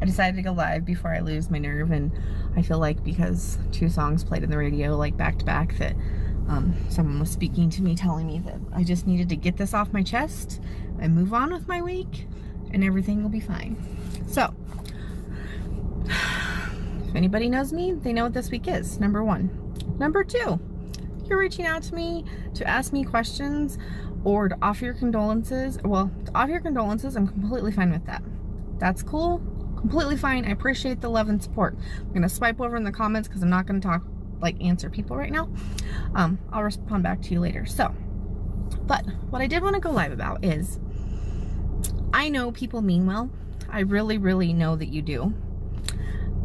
I decided to go live before I lose my nerve, and I feel like because 2 songs played in the radio like back to back that someone was speaking to me telling me that I just needed to get this off my chest and move on with my week and everything will be fine. So if anybody knows me, they know what this week is, number 1. Number 2, you're reaching out to me to ask me questions or to offer your condolences. Well, to offer your condolences, I'm completely fine with that. That's cool, completely fine. I appreciate the love and support. I'm gonna swipe over in the comments because I'm not gonna talk, like, answer people right now. I'll respond back to you later. So, but what I did want to go live about is, I know people mean well. I really, really know that you do.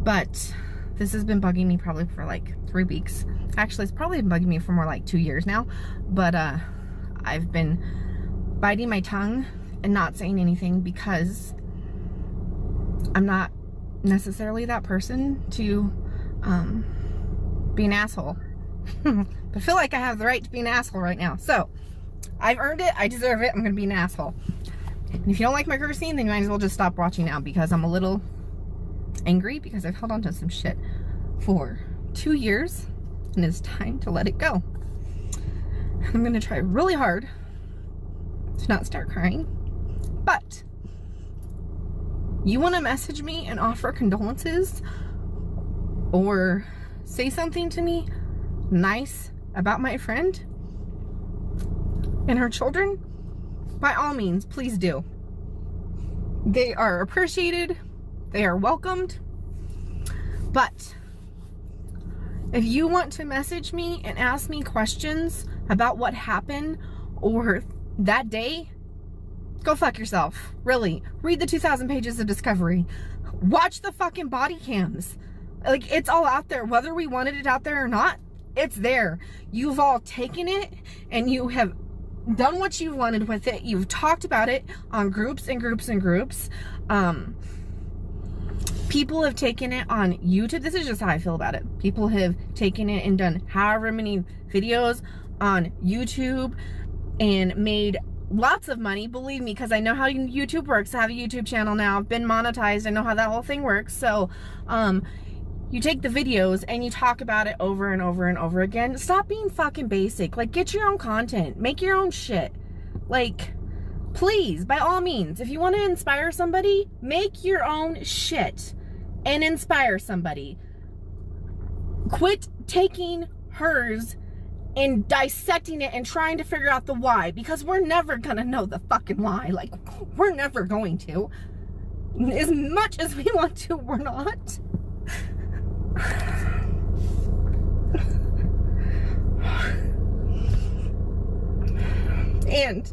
But this has been bugging me probably for like 3 weeks. Actually, it's probably been bugging me for more like 2 years now. But I've been biting my tongue and not saying anything because I'm not necessarily that person to be an asshole. But I feel like I have the right to be an asshole right now. So, I've earned it. I deserve it. I'm going to be an asshole. And if you don't like my cursing, then you might as well just stop watching now, because I'm a little angry because I've held on to some shit for 2 years and it's time to let it go. I'm going to try really hard to not start crying. But you want to message me and offer condolences or say something to me nice about my friend and her children, by all means, please do. They are appreciated, they are welcomed. But if you want to message me and ask me questions about what happened or that day, go fuck yourself. Really, read the 2,000 pages of Discovery. Watch the fucking body cams. Like, it's all out there. Whether we wanted it out there or not, it's there. You've all taken it and you have done what you wanted with it. You've talked about it on groups and groups and groups. People have taken it on YouTube. This is just how I feel about it. People have taken it and done however many videos on YouTube and made lots of money, believe me, because I know how YouTube works. I have a YouTube channel now. I've been monetized. I know how that whole thing works. So, you take the videos and you talk about it over and over and over again. Stop being fucking basic. Like, get your own content. Make your own shit. Like, please, by all means, if you want to inspire somebody, make your own shit and inspire somebody. Quit taking hers and dissecting it and trying to figure out the why, because we're never gonna know the fucking why. Like, we're never going to. As much as we want to, we're not. And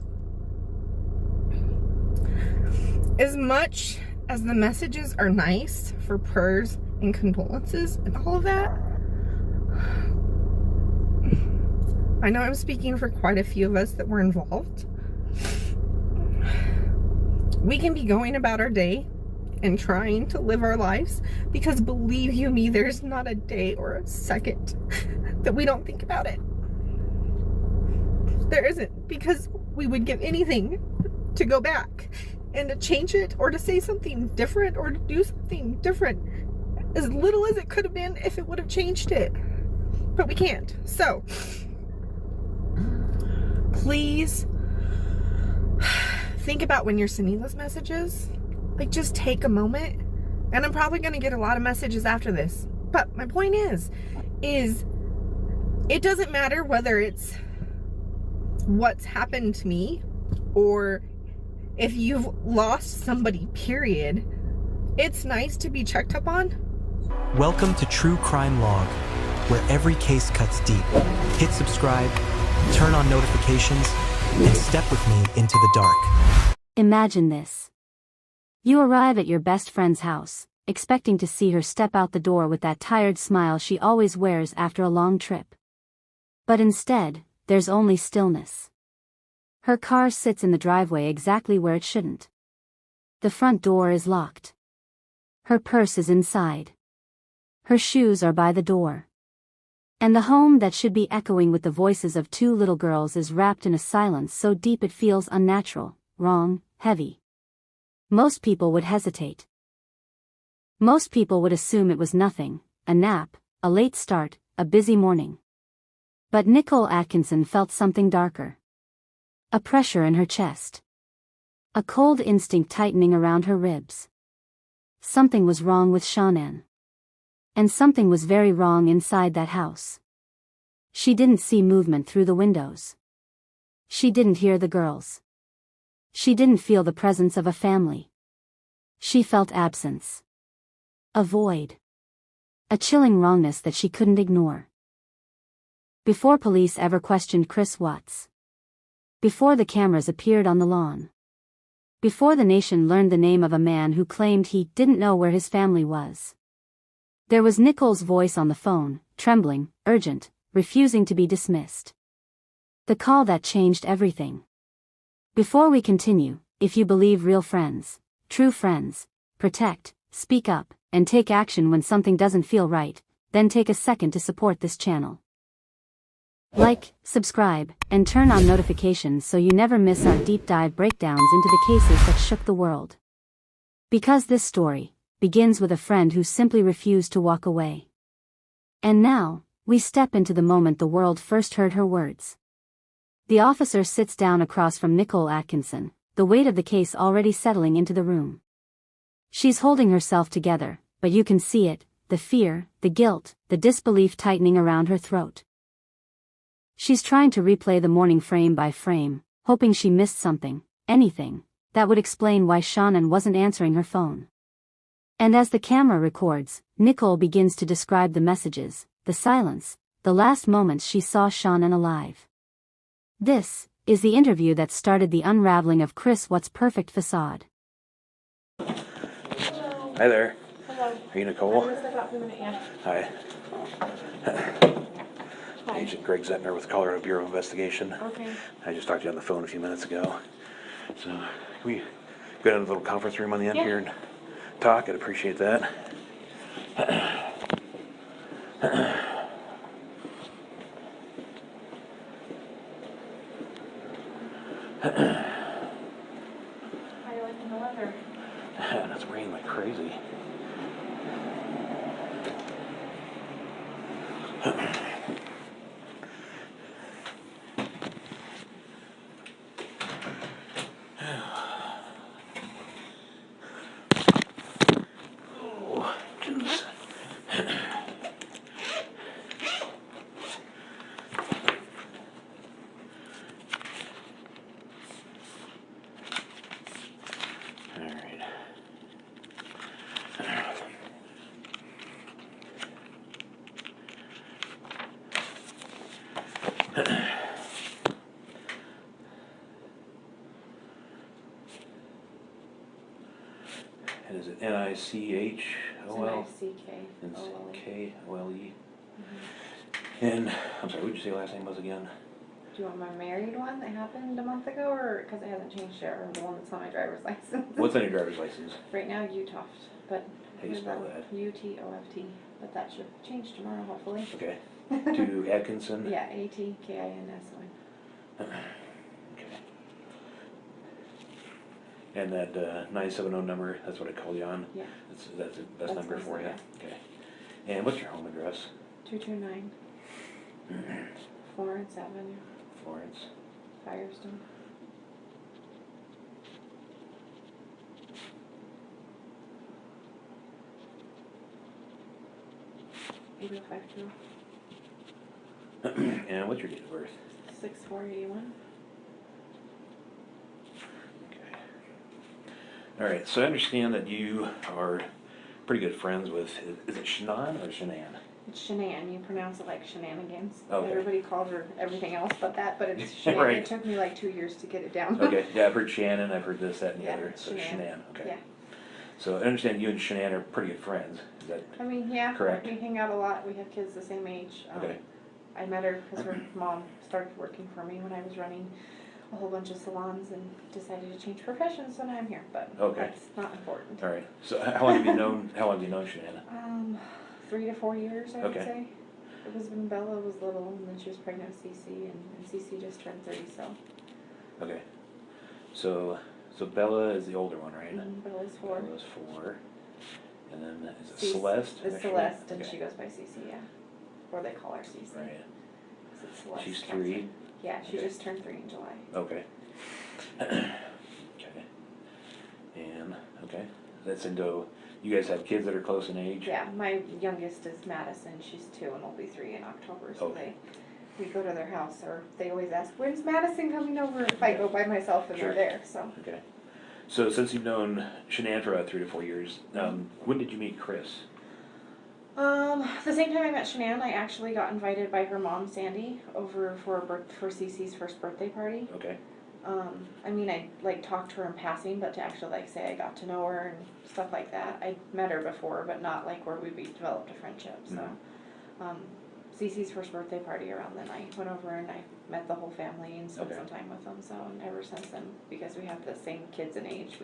as much as the messages are nice for prayers and condolences and all of that, I know I'm speaking for quite a few of us that were involved. We can be going about our day and trying to live our lives, because believe you me, there's not a day or a second that we don't think about it. There isn't, because we would give anything to go back and to change it or to say something different or to do something different, as little as it could have been if it would have changed it. But we can't. So please think about when you're sending those messages. Like, just take a moment. And I'm probably going to get a lot of messages after this. But my point is it doesn't matter whether it's what's happened to me or if you've lost somebody, period. It's nice to be checked up on. Welcome to True Crime Log, where every case cuts deep. Hit subscribe, turn on notifications, and step with me into the dark. Imagine this. You arrive at your best friend's house, expecting to see her step out the door with that tired smile she always wears after a long trip. But instead, there's only stillness. Her car sits in the driveway exactly where it shouldn't. The front door is locked. Her purse is inside. Her shoes are by the door. And the home that should be echoing with the voices of 2 little girls is wrapped in a silence so deep it feels unnatural, wrong, heavy. Most people would hesitate. Most people would assume it was nothing, a nap, a late start, a busy morning. But Nickole Atkinson felt something darker. A pressure in her chest. A cold instinct tightening around her ribs. Something was wrong with Shanann. And something was very wrong inside that house. She didn't see movement through the windows. She didn't hear the girls. She didn't feel the presence of a family. She felt absence. A void. A chilling wrongness that she couldn't ignore. Before police ever questioned Chris Watts. Before the cameras appeared on the lawn. Before the nation learned the name of a man who claimed he didn't know where his family was. There was Nickole's voice on the phone, trembling, urgent, refusing to be dismissed. The call that changed everything. Before we continue, if you believe real friends, true friends, protect, speak up, and take action when something doesn't feel right, then take a second to support this channel. Like, subscribe, and turn on notifications so you never miss our deep dive breakdowns into the cases that shook the world. Because this story begins with a friend who simply refused to walk away. And now, we step into the moment the world first heard her words. The officer sits down across from Nickole Atkinson, the weight of the case already settling into the room. She's holding herself together, but you can see it, the fear, the guilt, the disbelief tightening around her throat. She's trying to replay the morning frame by frame, hoping she missed something, anything, that would explain why Shanann wasn't answering her phone. And as the camera records, Nickole begins to describe the messages, the silence, the last moments she saw Shanann alive. This is the interview that started the unraveling of Chris Watts' perfect facade. Hi there. Hello. Are you Nickole? I'm gonna step out for a minute, yeah. Hi. Hi. Agent Greg Zettner with Colorado Bureau of Investigation. Okay. I just talked to you on the phone a few minutes ago. So, can we go down to the little conference room on the end here and talk? I'd appreciate that. How are you liking the weather? And it's raining like crazy. Oh, jeez. All right. And is it Nichole? Nickole? And I'm sorry, what did you say your last name was again? Do you want my married one that happened a month ago, or because it hasn't changed yet, or the one that's on my driver's license? What's on your driver's license? Right now, Utoft, but How do you spell that? Utoft, but that should change tomorrow, hopefully. Okay. To Atkinson? Yeah, Atkinson. Okay. And that 970 number, that's what I called you on? Yeah. That's the best number for you? Okay. And what's your home address? 229 Florence Avenue, Florence. Firestone. And what's your date of birth? 6/4/81. Okay. All right, so I understand that you are pretty good friends with, is it Shanann or Shanann? It's Shanann. You pronounce it like shenanigans. Okay. Everybody calls her everything else but that, but it's Shanann. Right. It took me like 2 years to get it down. Okay, yeah, I've heard Shannon, I've heard this, that, and the Yeah, other. So Shanann, okay. Yeah. So I understand you and Shanann are pretty good friends. Is that I mean, yeah. correct? We hang out a lot. We have kids the same age. Okay. I met her because her mom started working for me when I was running a whole bunch of salons and decided to change professions, so now I'm here. But Okay. that's not important. All right. So how long have you known Shanann? 3 to 4 years, I would Okay. say. It was when Bella was little, and then she was pregnant with Cece, and Cece just turned 30, so. Okay. So Bella is the older one, right? Bella's 4. Bella's 4. And then Is it Cece. Celeste? It's actually? Celeste, and Okay. she goes by Cece, yeah. Or they call her Cece. Right. It's Celeste She's Catherine. 3? Yeah, she Okay. just turned 3 in July. Okay. Okay. And, okay, that's into, you guys have kids that are close in age? Yeah, my youngest is Madison. She's 2 and will be 3 in October. So Okay. we go to their house, or they always ask, "When's Madison coming over?" If I go by myself and Sure. they're there. So Okay. So since you've known Shanann for about 3 to 4 years, when did you meet Chris? the same time I met Shanann, I actually got invited by her mom, Sandy, over for Cece's first birthday party. Okay. I mean, I like talked to her in passing, but to actually like say I got to know her and stuff like that. I met her before, but not like where we developed a friendship. So, Cece's first birthday party around then, I went over and I met the whole family and spent Okay. some time with them. So, and ever since then, because we have the same kids in age,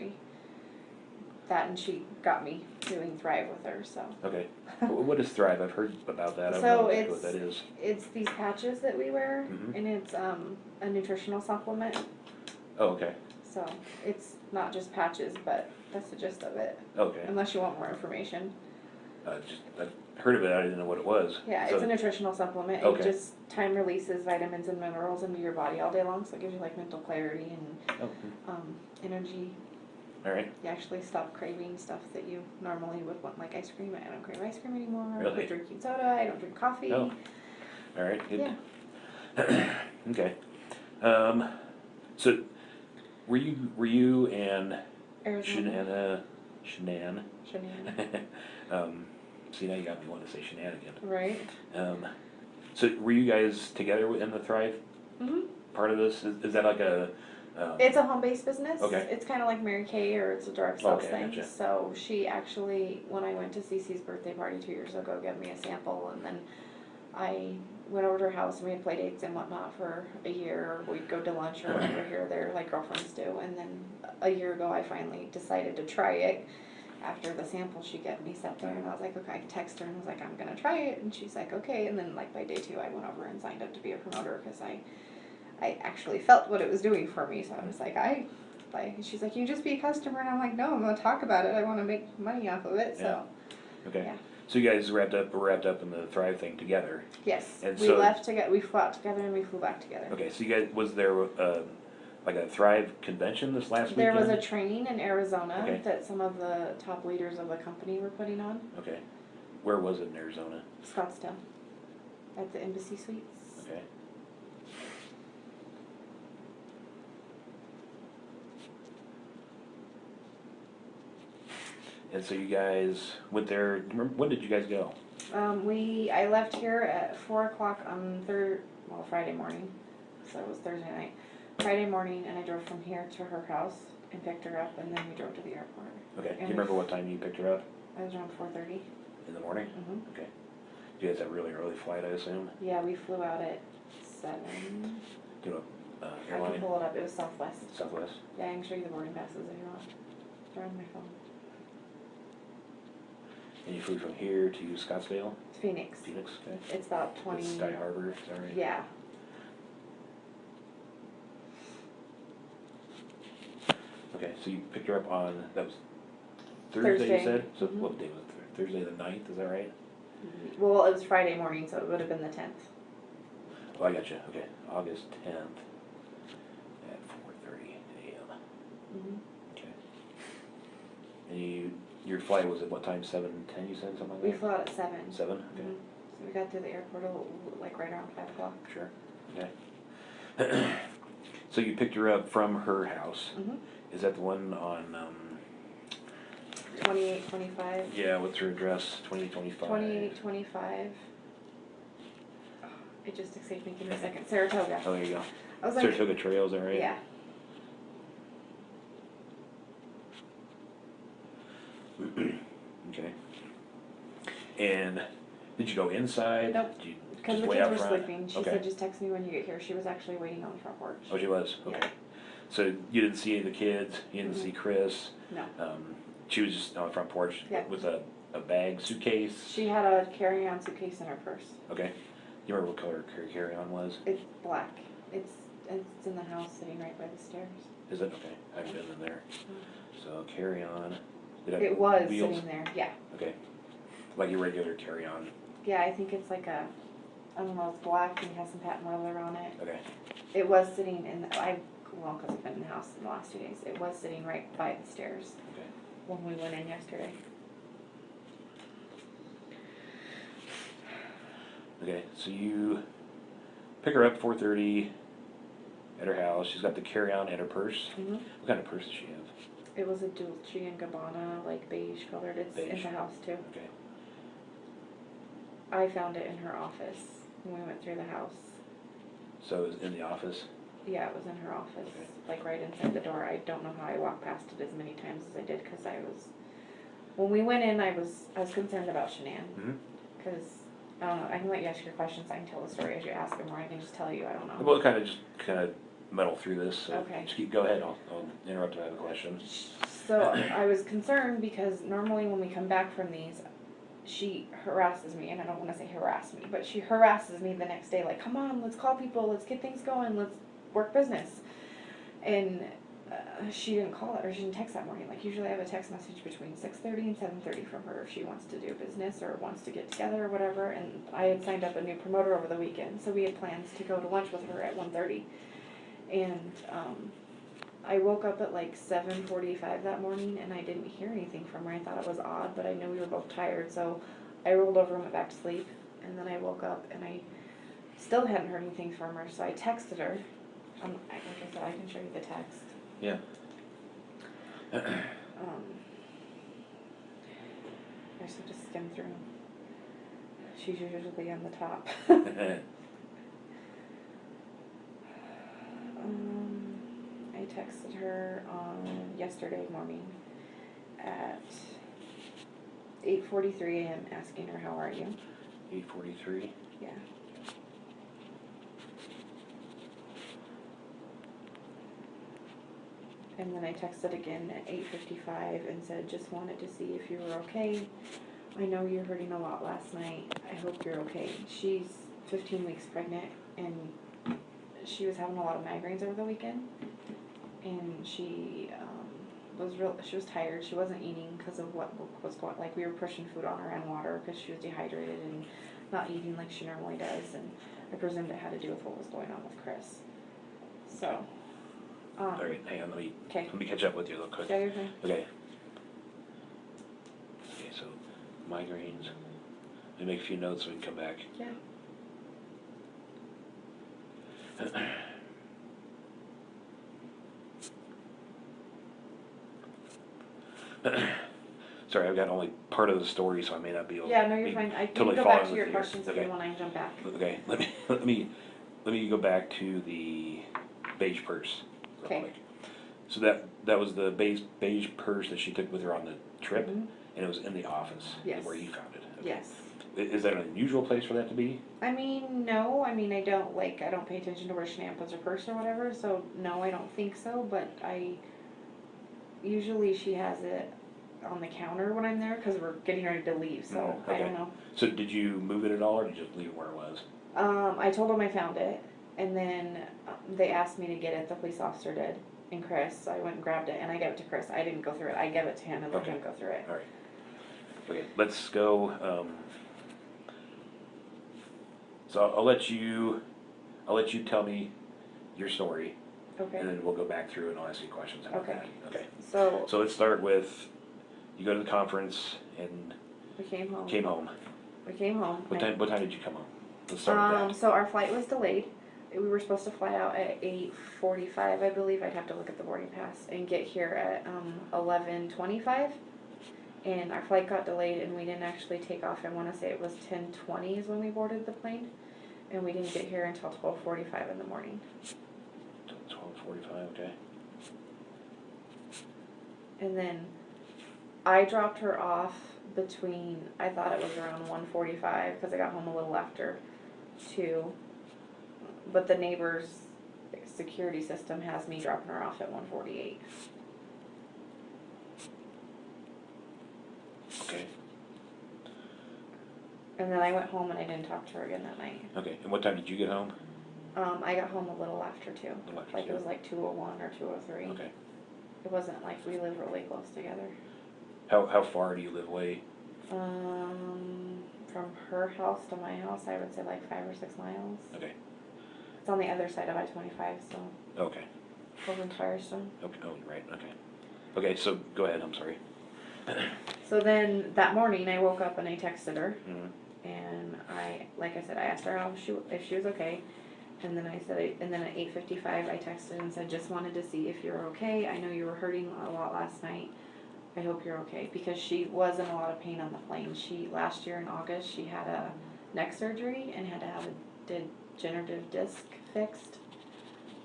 that and she got me doing Thrive with her. So. Okay. What is Thrive? I've heard about that. I don't So know exactly what that is. It's these patches that we wear, and it's a nutritional supplement. Oh, okay. So it's not just patches, but that's the gist of it. Okay. Unless you want more information. I've heard of it. I didn't know what it was. Yeah, So- it's a nutritional supplement. Okay. It just time releases vitamins and minerals into your body all day long, so it gives you like mental clarity and Oh, energy. all right. You actually stop craving stuff that you normally would want, like ice cream. I don't crave ice cream anymore. I Really? quit drinking soda. I don't drink coffee. Oh. All right. Good. Yeah. Okay. So were you and Arizona. Shanann? See, now you got me wanting to say shenanigan. Right. So were you guys together in the Thrive part of this? Is that like a? It's a home-based business. Okay. It's kind of like Mary Kay, or it's a direct sales Okay, thing. gotcha. So she actually, when I went to Cece's birthday party 2 years ago, gave me a sample, and then I went over to her house and we had play dates and whatnot for a year. We'd go to lunch or whatever here or there, like girlfriends do. And then a year ago, I finally decided to try it. After the sample she gave me sat there, and I was like, okay, I texted her and was like, I'm gonna try it, and she's like, okay. And then like by day 2, I went over and signed up to be a promoter because I actually felt what it was doing for me. So I was like, she's like, you just be a customer, and I'm like, no, I'm gonna talk about it. I want to make money off of it. So Okay. yeah. So you guys were wrapped up in the Thrive thing together. Yes, And we so- left together. We flew out together and we flew back together. Okay. So you guys, was there like a Thrive convention this last There weekend? was a training in Arizona Okay. that some of the top leaders of the company were putting on. Okay. Where was it in Arizona? Scottsdale, at the Embassy Suites. Okay. And so you guys went there. When did you guys go? I left here at 4 o'clock on Friday morning. So it was Thursday night. Friday morning, and I drove from here to her house and picked her up, and then we drove to the airport. Okay. Do And you remember what time you picked her up? I was around 4:30. In the morning? Mm-hmm. Okay. You guys have a really early flight, I assume? Yeah, we flew out at 7. Do you know, I airline? can pull it up. It was Southwest. Southwest? Yeah, I can show you the boarding passes if you want. They're on my phone. And you flew from here to Scottsdale? Phoenix. Phoenix? Okay. It's about 20. That's Sky Harbor, is that right? Yeah. Okay, so you picked her up on, that was Thursday, you said? So Mhm. what day was it? Thursday the 9th, is that right? Well, it was Friday morning, so it would have been the 10th. Oh, I got you. Okay, August 10th at 4:30 a.m. Mm-hmm. Okay. And your flight was at what time? 7:10, you said, something like We that? flew out at 7. 7? Okay, Mhm. So we got to the airport like right around 5 o'clock. sure. Okay. So you picked her up from her house. Mm-hmm. Is that the one on, 2825. yeah, what's her address? 2825? 2825. Oh, it just escaped me. Give me a second. Saratoga. Oh, there you go. I was like, Saratoga Trail, is that right? yeah. Okay. And did you go inside? Nope. Did you Because just the wait kids out were front? sleeping. She Okay. said, just text me when you get here. She was actually waiting on the front porch. Oh, she was? Yeah. Okay. So you didn't see any of the kids? You didn't Mhm. see Chris? No. She was just on the front porch Yeah. with a bag, suitcase? She had a carry-on suitcase in her purse. Okay. You remember what color her carry-on was? It's black. It's in the house, sitting right by the stairs. Is it? Okay. I've been in there. So carry-on. Did It was wheels? sitting there. Yeah. Okay. Like your regular carry-on? Yeah, I think it's like a, I don't know, it's black and has some patent leather on it. Okay. It was sitting in, well, because I've been in the house in the last 2 days, it was sitting right by the stairs Okay. when we went in yesterday. Okay, so you pick her up 4:30 at her house. She's got the carry-on and her purse. Mm-hmm. What kind of purse does she have? It was a Dolce & Gabbana, like beige colored. It's in Beige. the house too. Okay. I found it in her office when we went through the house. So it was in the office? Yeah, it was in her office, Okay. like right inside the door. I don't know how I walked past it as many times as I did, because when we went in, I was concerned about Shanann, Mm-hmm. because, I don't know, I can let you ask your questions, I can tell the story as you ask them, or I can just tell you, I don't know. We'll kind of muddle through this, so Okay. just go ahead, I'll interrupt if I have a question. So I was concerned because normally when we come back from these, she harasses me, and I don't want to say harass me, but she harasses me the next day, like, come on, let's call people, let's get things going, let's work business. And she didn't call it, or she didn't text that morning. Like, usually I have a text message between 6:30 and 7:30 from her if she wants to do business or wants to get together or whatever. And I had signed up a new promoter over the weekend, so we had plans to go to lunch with her at 1:30. And I woke up at like 7:45 that morning, and I didn't hear anything from her. I thought it was odd, but I knew we were both tired, so I rolled over and went back to sleep. And then I woke up, and I still hadn't heard anything from her, so I texted her. Like I said, I can show you the text. Yeah. I just have to skim through. She's usually on the top. I texted her on yesterday morning at 8:43 a.m. asking her, how are you? 8:43? Yeah. And then I texted again at 8:55 and said, just wanted to see if you were okay. I know you're hurting a lot last night. I hope you're okay. She's 15 weeks pregnant, and she was having a lot of migraines over the weekend. And she she was tired. She wasn't eating because of what was going, like we were pushing food on her and water because she was dehydrated and not eating like she normally does. And I presumed it had to do with what was going on with Chris. So. All right, hang on, let me catch up with you real quick. Yeah, you're fine. Okay. Okay, so migraines. Let me make a few notes so we can come back. Yeah. Sorry, I've got only part of the story, so I may not be able. Yeah, no, you're fine. I can totally go back following to your with questions if Okay. you want. I can jump back. Okay, let me go back to the beige purse real Okay. quick. So that was the beige purse that she took with her on the trip, Mhm. and it was in the office. Yes. Where you found it. Okay. Yes. Is that an unusual place for that to be? I mean, no. I mean, I don't pay attention to where Shanann puts her purse or whatever. So no, I don't think so. But usually she has it on the counter when I'm there because we're getting ready to leave. So Okay. I don't know. So did you move it at all, or did you just leave it where it was? I told them I found it, and then they asked me to get it. The police officer did, and Chris. So I went and grabbed it, and I gave it to Chris. I didn't go through it. I gave it to him and let him go through it. All right. Okay, let's go. So I'll let you tell me your story, Okay. and then we'll go back through and I'll ask you questions about Okay. that. Okay. So So let's start with you go to the conference and we came home. came home. We came home. What time did you come home? Let's start with that. So our flight was delayed. We were supposed to fly out at 8:45, I believe. I'd have to look at the boarding pass and get here at 11:25. And our flight got delayed, and we didn't actually take off. I want to say it was 10:20 is when we boarded the plane, and we didn't get here until 12:45 in the morning. 12:45. Okay. And then I dropped her off between, I thought it was around 1:45 because I got home a little after 2. But the neighbor's security system has me dropping her off at 1:48. Okay. And then I went home and I didn't talk to her again that night. Okay. And what time did you get home? I got home a little after 2. Little after Like 2. it was like 2:01 or 2:03. Okay. It wasn't like we live really close together. How far do you live away From her house to my house, I would say like 5 or 6 miles. Okay. It's on the other side of I-25, so Okay. over in Firestone. Okay. Oh, right. Okay. Okay. So go ahead. I'm sorry. So then that morning, I woke up and I texted her, Mm-hmm. and like I said, I asked her if she was okay, and then and then at 8:55, I texted and said, just wanted to see if you're okay. I know you were hurting a lot last night. I hope you're okay, because she was in a lot of pain on the plane. Last year in August, she had a neck surgery and had to have a degenerative disc fixed.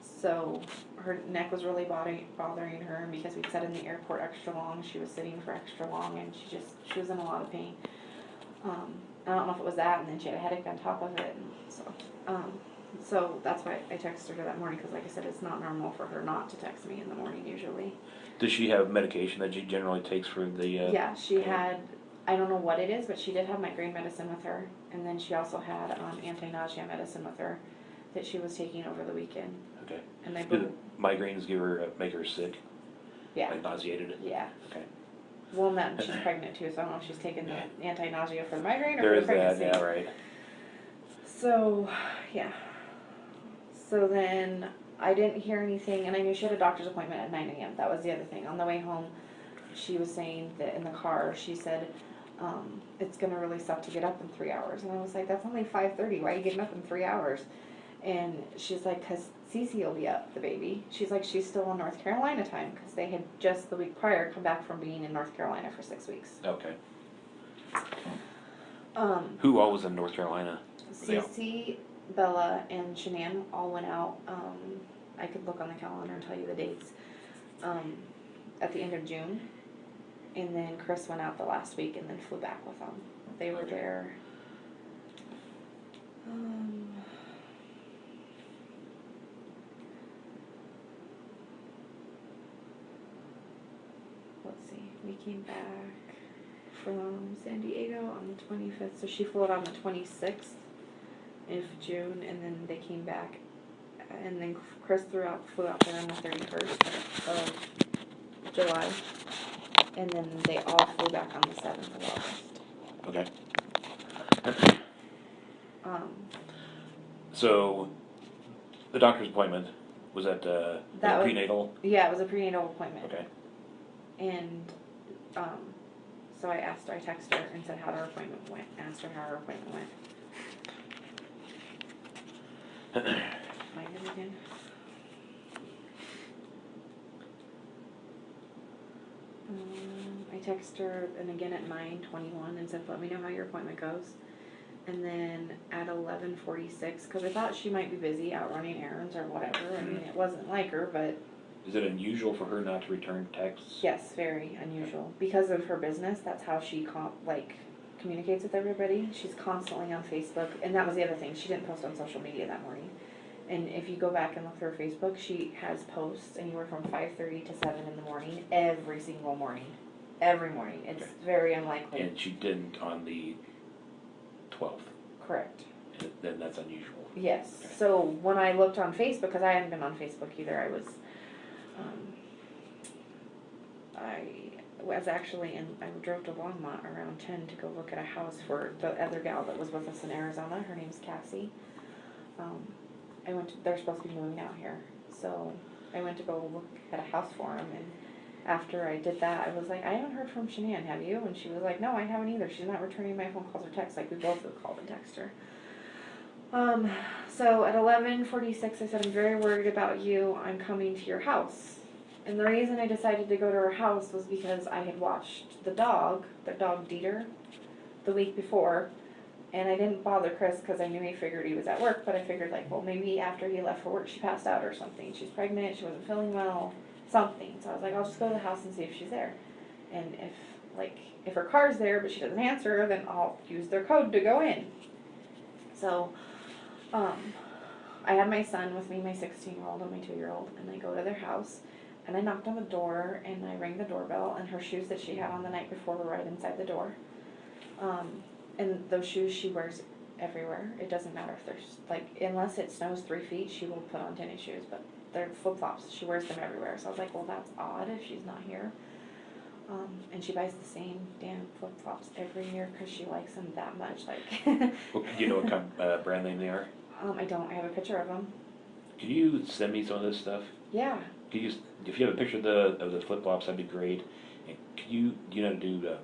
So her neck was really bothering her, and because we sat in the airport extra long, she was sitting for extra long, and she was in a lot of pain. I don't know if it was that, and then she had a headache on top of it, and so that's why I texted her that morning, because like I said, it's not normal for her not to text me in the morning usually. Does she have medication that she generally takes for the? Yeah, she had, I don't know what it is, but she did have migraine medicine with her, and then she also had anti-nausea medicine with her that she was taking over the weekend. Okay. And they Did migraines make her sick? Yeah. Like nauseated? Yeah. Okay. Well, and then she's pregnant too, so I don't know if she's taking the anti-nausea for the migraine or There for is the pregnancy. that, yeah, right. So, yeah. So then I didn't hear anything, and I knew she had a doctor's appointment at 9 a.m. That was the other thing. On the way home, she was saying that in the car, she said, it's going to really suck to get up in 3 hours. And I was like, that's only 5:30. Why are you getting up in 3 hours? And she's like, because Cece will be up, the baby. She's like, she's still in North Carolina time, because they had just the week prior come back from being in North Carolina for 6 weeks. Okay. Who all was in North Carolina? Cece, Bella, and Shanann all went out. I could look on the calendar and tell you the dates. At the end of June. And then Chris went out the last week and then flew back with them. They were there. Let's see. We came back from San Diego on the 25th. So she flew out on the 26th of June, and then they came back. And then Chris flew out there on the 31st of July. And then they all flew back on the 7th of August. Okay. So the doctor's appointment was at prenatal? Yeah, it was a prenatal appointment. Okay. And so I texted her and said how her appointment went. Asked her how her appointment went. Find it again. I texted her and again at 9:21 and said, let me know how your appointment goes. And then at 11:46, because I thought she might be busy out running errands or whatever. I mean, it wasn't like her, but... Is it unusual for her not to return texts? Yes, very unusual. Because of her business, that's how she communicates with everybody. She's constantly on Facebook, and that was the other thing. She didn't post on social media that morning. And if you go back and look through her Facebook, she has posts anywhere from 5:30 to 7 in the morning, every single morning. Every morning. It's very unlikely. And she didn't on the 12th. Correct. Then that's unusual. Yes. Okay. So when I looked on Facebook, because I hadn't been on Facebook either, I drove to Longmont around 10 to go look at a house for the other gal that was with us in Arizona. Her name's Cassie. They're supposed to be moving out here. So I went to go look at a house for them, and after I did that, I was like, I haven't heard from Shanann, have you? And she was like, no, I haven't either. She's not returning my phone calls or texts. Like, we both have called and texted her. So at 11:46, I said, I'm very worried about you. I'm coming to your house. And the reason I decided to go to her house was because I had watched their dog Dieter, the week before. And I didn't bother Chris because I knew he figured he was at work. But I figured, like, well, maybe after he left for work, she passed out or something. She's pregnant. She wasn't feeling well. Something. So I was like, I'll just go to the house and see if she's there. And if her car's there but she doesn't answer, then I'll use their code to go in. So I had my son with me, my 16-year-old and my 2-year-old, and I go to their house, and I knocked on the door, and I rang the doorbell, and her shoes that she had on the night before were right inside the door. And those shoes she wears everywhere. It doesn't matter if there's, unless it snows 3 feet, she will put on tennis shoes, but they're flip-flops. She wears them everywhere. So I was like, well, that's odd if she's not here. And she buys the same damn flip-flops every year because she likes them that much. Like, Well, do you know what brand name they are? I don't. I have a picture of them. Can you send me some of this stuff? Yeah. Can you, if you have a picture of the flip flops, that'd be great. And do you know how to do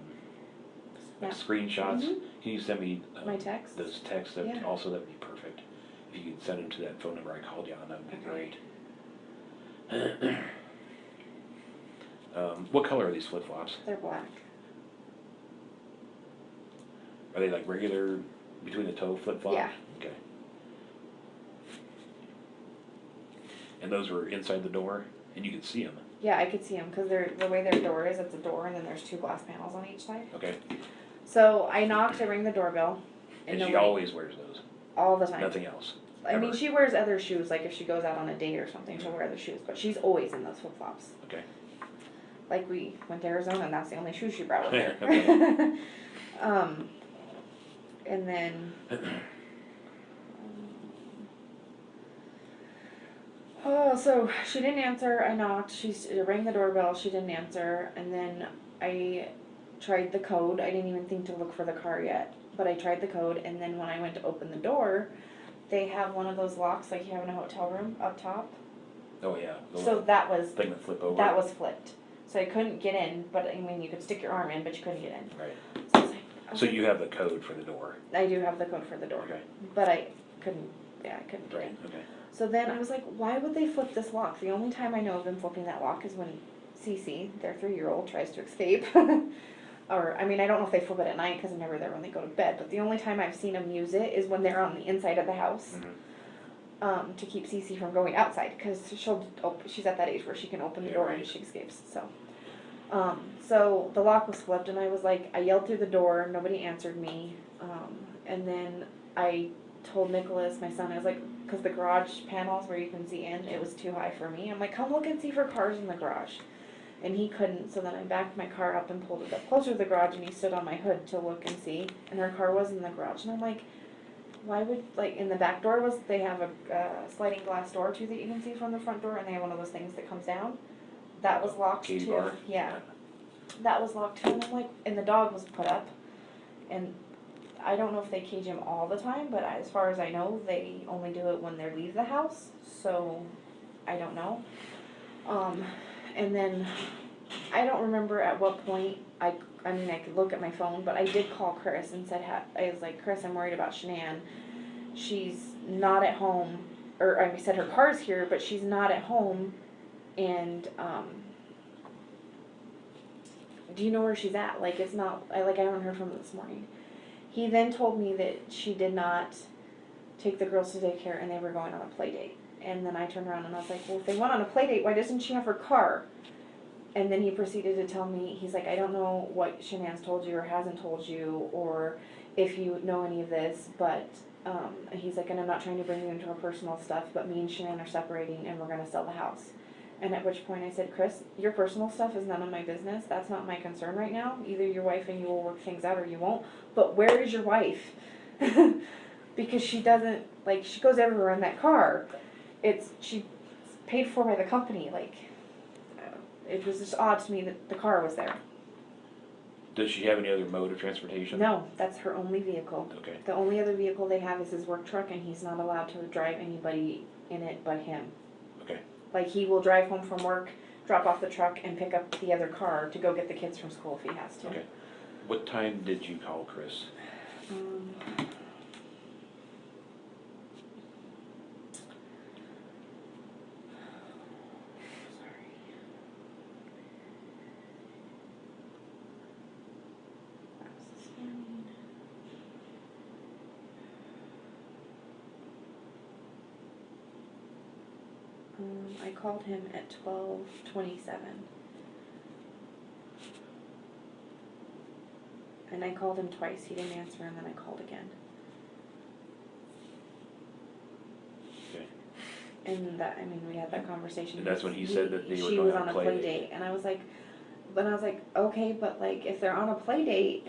like screenshots? Mhm. Can you send me My text? those texts? That Yeah. also that'd be perfect. If you could send them to that phone number I called you on, that would be Okay. great. What color are these flip flops? They're black. Are they like regular between the toe flip flop? Yeah. Okay. And those were inside the door, and you could see them. Yeah, I could see them because the way their door is, it's a door, and then there's 2 glass panels on each side. Okay. So I knocked, I rang the doorbell. And she nobody- always wears those. all the time. Nothing else. I mean, ever. she wears other shoes, like if she goes out on a date or something, she'll wear other shoes, but she's always in those flip-flops. Okay. Like, we went to Arizona, and that's the only shoes she brought with her. Okay. And then, oh, so she didn't answer. I knocked. She rang the doorbell. She didn't answer. And then I tried the code. I didn't even think to look for the car yet, but I tried the code. And then when I went to open the door, they have one of those locks like you have in a hotel room up top. Oh yeah. The So little that was thing that flip over. that was flipped. So I couldn't get in, but I mean you could stick your arm in, but you couldn't get in. Right. So I was like, So okay. you have the code for the door. I do have the code for the door, Okay. but I couldn't. Yeah, I couldn't get Right. in. Okay. So then I was like, why would they flip this lock? The only time I know of them flipping that lock is when Cece, their 3-year-old, tries to escape. Or, I mean, I don't know if they flip it at night because I'm never there when they go to bed, but the only time I've seen them use it is when they're on the inside of the house. Mm-hmm. To keep Cece from going outside because she's at that age where she can open the Yeah, door right. and she escapes. So the lock was flipped and I was like, I yelled through the door, nobody answered me, and then I told Nicholas, my son, I was like, because the garage panels where you can see in, it was too high for me. I'm like, come look and see for cars in the garage, and he couldn't. So then I backed my car up and pulled it up closer to the garage, and he stood on my hood to look and see, and her car was in the garage, and I'm like, why would, like, in the back door was, they have a sliding glass door too that you can see from the front door, and they have one of those things that comes down. That was locked Katie too. bar? Yeah. That was locked too, and I'm like, and the dog was put up, and I don't know if they cage him all the time, but as far as I know, they only do it when they leave the house, so I don't know. And then, I don't remember at what point, I mean, I could look at my phone, but I did call Chris and said, I was like, Chris, I'm worried about Shanann. She's not at home, or I said her car's here, but she's not at home, and, do you know where she's at? Like, it's not, I haven't heard from her this morning. He then told me that she did not take the girls to daycare and they were going on a play date. And then I turned around and I was like, well, if they went on a play date, why doesn't she have her car? And then he proceeded to tell me, he's like, I don't know what Shanann's told you or hasn't told you, or if you know any of this, but he's like, and I'm not trying to bring you into our personal stuff, but me and Shanann are separating and we're going to sell the house. And at which point I said, Chris, your personal stuff is none of my business. That's not my concern right now. Either your wife and you will work things out or you won't. But where is your wife? Because she doesn't, like, she goes everywhere in that car. She's paid for by the company. Like, it was just odd to me that the car was there. Does she have any other mode of transportation? No, that's her only vehicle. Okay. The only other vehicle they have is his work truck, and he's not allowed to drive anybody in it but him. Okay. Like, he will drive home from work, drop off the truck, and pick up the other car to go get the kids from school if he has to. Okay. What time did you call Chris? I called him at 12:27. And I called him twice. He didn't answer, and then I called again. Okay. And that, I mean, we had that conversation. And that's when he said that they were she going was on a play play date. And I was like, okay, but like, if they're on a play date,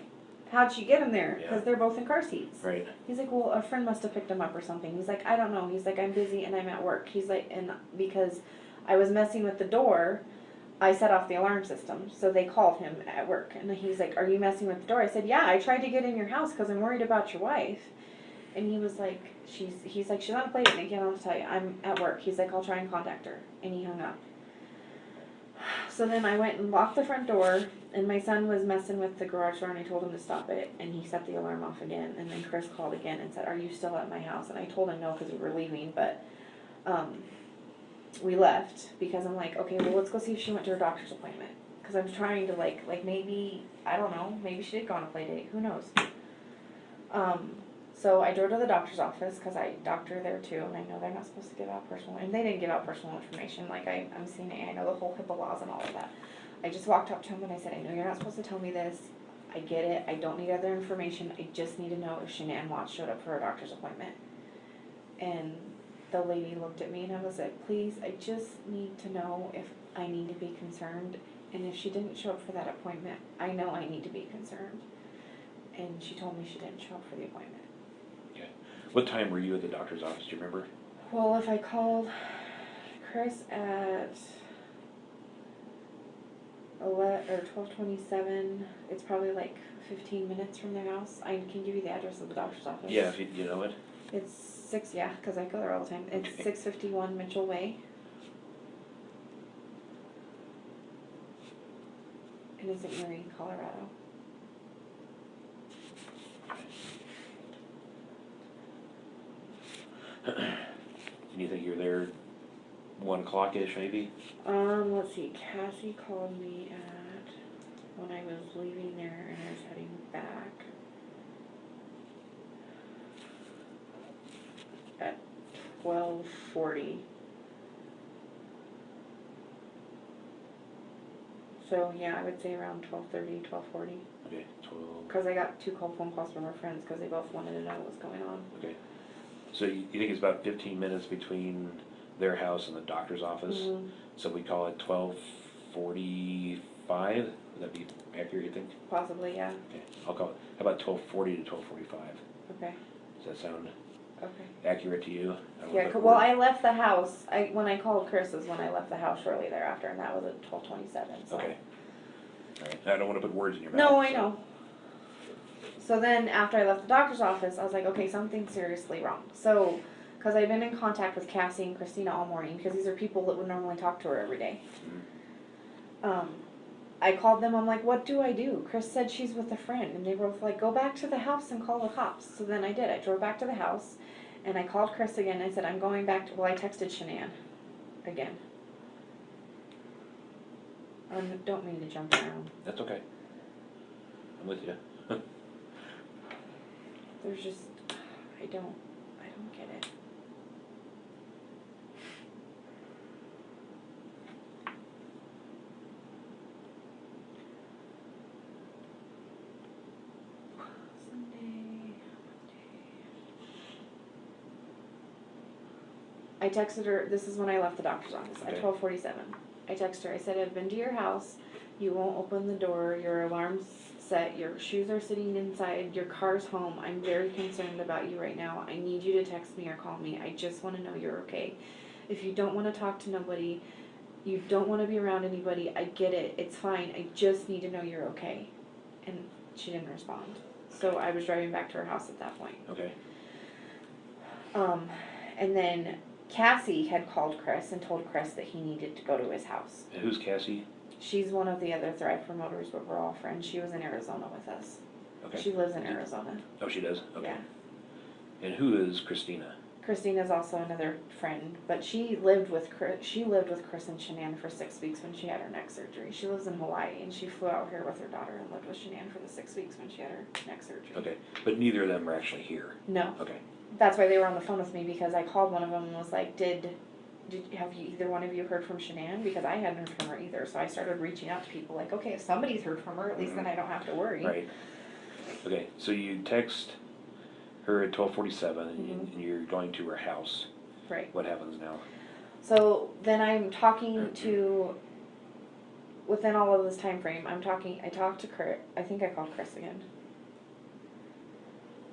how'd she get him there? Because Yeah. they're both in car seats. Right. He's like, well, a friend must have picked him up or something. He's like, I don't know. He's like, I'm busy and I'm at work. He's like, and because I was messing with the door, I set off the alarm system, so they called him at work, and he's like, "Are you messing with the door?" I said, "Yeah, I tried to get in your house because I'm worried about your wife." And he was like, he's like, "She's on a plate, and again, I'll tell you, I'm at work." He's like, "I'll try and contact her," and he hung up. So then I went and locked the front door, and my son was messing with the garage door, and I told him to stop it, and he set the alarm off again, and then Chris called again and said, "Are you still at my house?" And I told him no because we were leaving, but we left because I'm like, okay, well, let's go see if she went to her doctor's appointment, because I'm trying to like maybe, I don't know, maybe she did go on a play date, who knows. So I drove to the doctor's office because I doctor there too, and I know they're not supposed to give out personal, and they didn't give out personal information. Like I'm CNA, I know the whole HIPAA laws and all of that. I just walked up to him and I said, "I know you're not supposed to tell me this. I get it. I don't need other information. I just need to know if Shanann Watts showed up for her doctor's appointment." And the lady looked at me and I was like, "Please, I just need to know if I need to be concerned. And if she didn't show up for that appointment, I know I need to be concerned." And she told me she didn't show up for the appointment. Okay. What time were you at the doctor's office? Do you remember? Well, if I called Chris at 12:27, it's probably like 15 minutes from their house. I can give you the address of the doctor's office. Yeah, if you know it. It's 6, yeah, because I go there all the time. It's Okay. 651 Mitchell Way. And it's in Erie, Colorado. Do you think you're there 1 o'clock-ish maybe? Let's see. Cassie called me at, when I was leaving there and I was heading back, at 12:40. So yeah, I would say around 12:30, 12:40. Okay, 12. Because I got 2 phone calls from our friends because they both wanted to know what was going on. Okay. So you think it's about 15 minutes between their house and the doctor's office? Mm-hmm. So we call it 12:45? Would that be accurate, you think? Possibly, yeah. Okay, I'll call it, how about 12:40 to 12:45? Okay. Does that sound Okay. accurate to you? Yeah, well, I left the house, when I called Chris is when I left the house shortly thereafter, and that was at 12:27, so. Okay. All right, I don't want to put words in your mouth. No, I so- know. So then, after I left the doctor's office, I was like, okay, something's seriously wrong. So, because I've been in contact with Cassie and Christina all morning, because these are people that would normally talk to her every day. Mhm. I called them, I'm like, what do I do? Chris said she's with a friend, and they were both like, go back to the house and call the cops. So then I did. I drove back to the house, and I called Chris again. I said, I'm going back to, well, I texted Shanann again. I don't mean to jump around. That's okay. I'm with you. There's just, I don't get it. Sunday, Monday. I texted her, this is when I left the doctor's office, at Okay. 12:47. I texted her, I said, I've been to your house, you won't open the door, your alarm's set, your shoes are sitting inside, your car's home, I'm very concerned about you right now, I need you to text me or call me, I just want to know you're okay. If you don't want to talk to nobody, you don't want to be around anybody, I get it, it's fine, I just need to know you're okay. And she didn't respond. So I was driving back to her house at that point. Okay. And then Cassie had called Chris and told Chris that he needed to go to his house. And who's Cassie? She's one of the other Thrive Promoters, but we're all friends. She was in Arizona with us. Okay. She lives in Arizona. Oh, she does? Okay. Yeah. And who is Christina? Christina's also another friend, but she lived with Chris and Shanann for 6 weeks when she had her neck surgery. She lives in Hawaii, and she flew out here with her daughter and lived with Shanann for the 6 weeks when she had her neck surgery. Okay. But neither of them are actually here? No. Okay. That's why they were on the phone with me, because I called one of them and was like, have you, either one of you heard from Shanann? Because I hadn't heard from her either. So I started reaching out to people like, okay, if somebody's heard from her, at least then I don't have to worry. Right. Okay, so you text her at 12:47 and you're going to her house. Right. What happens now? So then I'm talking to, within all of this time frame, I talked to Chris, I think I called Chris again.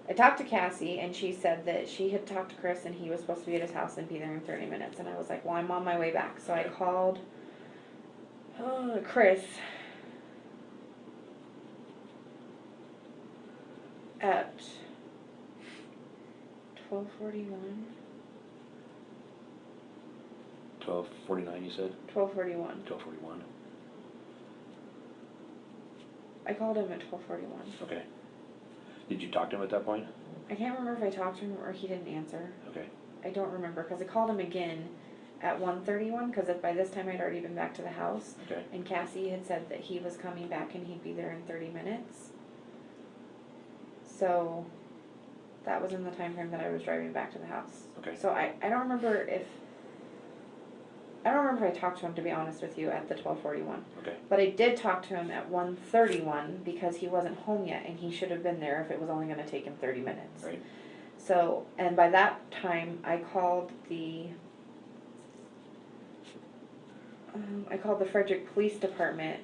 I talked to Cassie, and she said that she had talked to Chris, and he was supposed to be at his house and be there in 30 minutes. And I was like, well, I'm on my way back. So I called Chris at 12:41. 12:49, you said? 12:41. 12:41. I called him at 12:41. Okay. Did you talk to him at that point? I can't remember if I talked to him or he didn't answer. Okay. I don't remember because I called him again at 1:31 because by this time I'd already been back to the house. Okay. And Cassie had said that he was coming back and he'd be there in 30 minutes. So that was in the time frame that I was driving back to the house. Okay. So I don't remember if I talked to him, to be honest with you, at the 12:41. Okay. But I did talk to him at 1:31 because he wasn't home yet and he should have been there if it was only going to take him 30 minutes. Right. So, and by that time I called the Frederick Police Department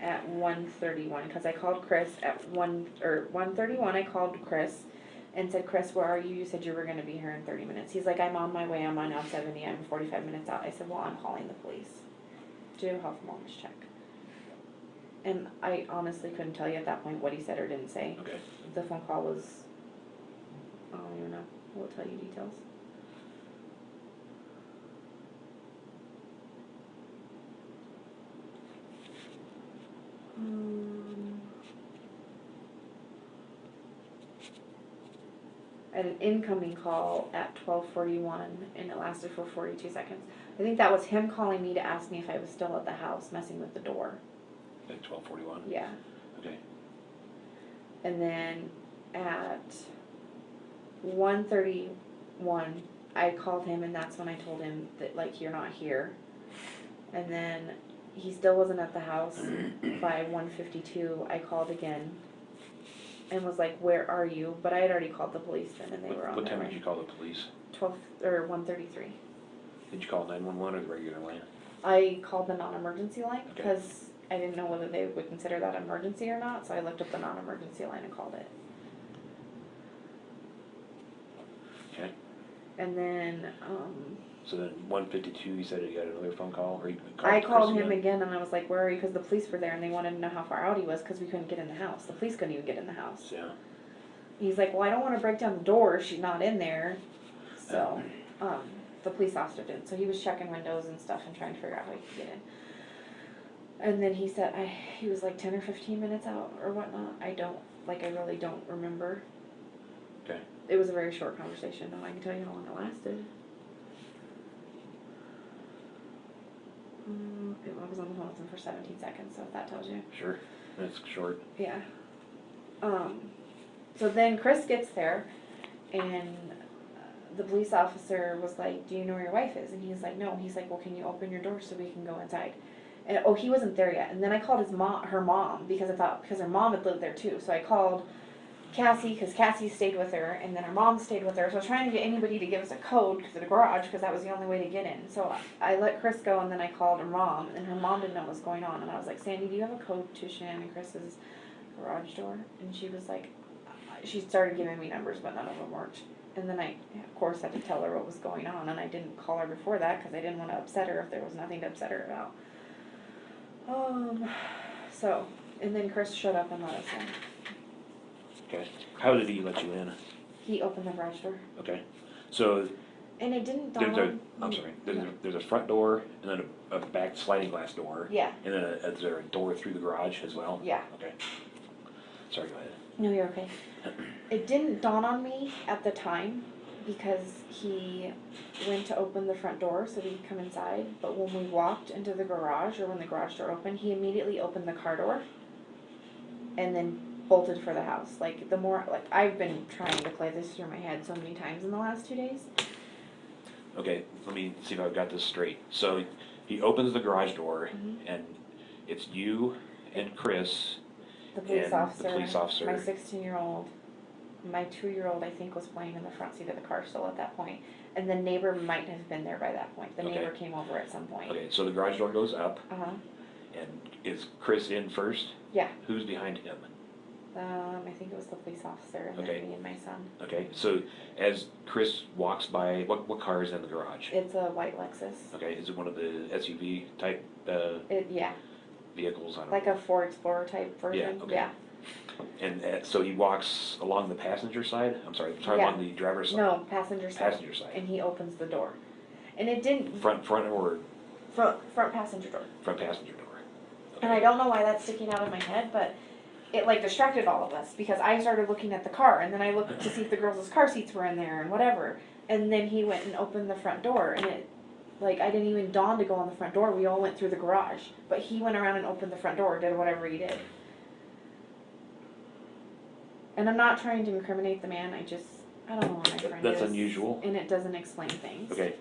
at 1:31 because I called Chris at 1:31. I called Chris and said, Chris, where are you? You said you were going to be here in 30 minutes. He's like, I'm on my way. I'm on out 70. I'm 45 minutes out. I said, well, I'm calling the police to do a health and wellness check. And I honestly couldn't tell you at that point what he said or didn't say. Okay. The phone call was, I don't even know. I will tell you details. I had an incoming call at 12:41 and it lasted for 42 seconds. I think that was him calling me to ask me if I was still at the house messing with the door. At 12:41? Yeah. Okay. And then at 1:31 I called him and that's when I told him that, like, you're not here. And then he still wasn't at the house. By 1:52 I called again and was like, where are you? But I had already called the police then and they were on What their time way. did you call the police? 1:33. Did you call 911 or the regular line? I called the non-emergency line Okay. because I didn't know whether they would consider that emergency or not, so I looked up the non-emergency line and called it. Okay. And then So then 1:52, you said you got another phone call? Or you I Chris called him again and I was like, where are you? Because the police were there and they wanted to know how far out he was because we couldn't get in the house. The police couldn't even get in the house. Yeah. He's like, well, I don't want to break down the door if she's not in there. So the police officer didn't. So he was checking windows and stuff and trying to figure out how he could get in. And then he said he was like 10 or 15 minutes out or whatnot. I really don't remember. Okay. It was a very short conversation. No, I can tell you how long it lasted. I was on the phone with him for 17 seconds, so if that tells you. Sure. That's short. Yeah. So then Chris gets there, and the police officer was like, do you know where your wife is? And he's like, no. He's like, well, can you open your door so we can go inside? And he wasn't there yet. And then I called her mom, because her mom had lived there too. So I called Cassie, because Cassie stayed with her, and then her mom stayed with her. So I was trying to get anybody to give us a code to the garage, because that was the only way to get in. So I let Chris go, and then I called her mom, and her mom didn't know what was going on. And I was like, Sandy, do you have a code to Shanann and Chris's garage door? And she was like, she started giving me numbers, but none of them worked. And then I, of course, had to tell her what was going on, and I didn't call her before that, because I didn't want to upset her if there was nothing to upset her about. So, and then Chris showed up and let us in. Okay. How did he let you in? He opened the garage door. Okay. So And it didn't dawn on... There's a front door and then a back sliding glass door. Yeah. And then is there a door through the garage as well? Yeah. Okay. Sorry, go ahead. No, you're okay. It didn't dawn on me at the time because he went to open the front door so we could come inside. But when we walked into the garage, or when the garage door opened, he immediately opened the car door and then bolted for the house. I've been trying to play this through my head so many times in the last 2 days. Okay, let me see if I've got this straight. So he opens the garage door, and it's you and Chris. The police And officer, the police officer. my 16-year-old, my 2-year-old, I think, was playing in the front seat of the car still at that point. And the neighbor might have been there by that point. The Okay. neighbor came over at some point. Okay, so the garage door goes up, Uh-huh. and is Chris in first? Yeah. Who's behind him? I think it was the police officer and Okay. then me and my son. Okay, so as Chris walks by, what car is in the garage? It's a white Lexus. Okay, is it one of the SUV type? Yeah. vehicles? I don't Like know. a Ford Explorer type version. Yeah, okay. Yeah. And so he walks along the passenger side? I'm sorry, Yeah. along the driver's side? No, passenger side. Passenger side. And he opens the door. And it didn't... Front or? Front passenger door. Front passenger door. Okay. And I don't know why that's sticking out of my head, but it like distracted all of us because I started looking at the car and then I looked to see if the girls' car seats were in there and whatever. And then he went and opened the front door and it, like, I didn't even dawn to go on the front door. We all went through the garage. But he went around and opened the front door, did whatever he did. And I'm not trying to incriminate the man, I don't know where my friend That's is. unusual. And it doesn't explain things. Okay.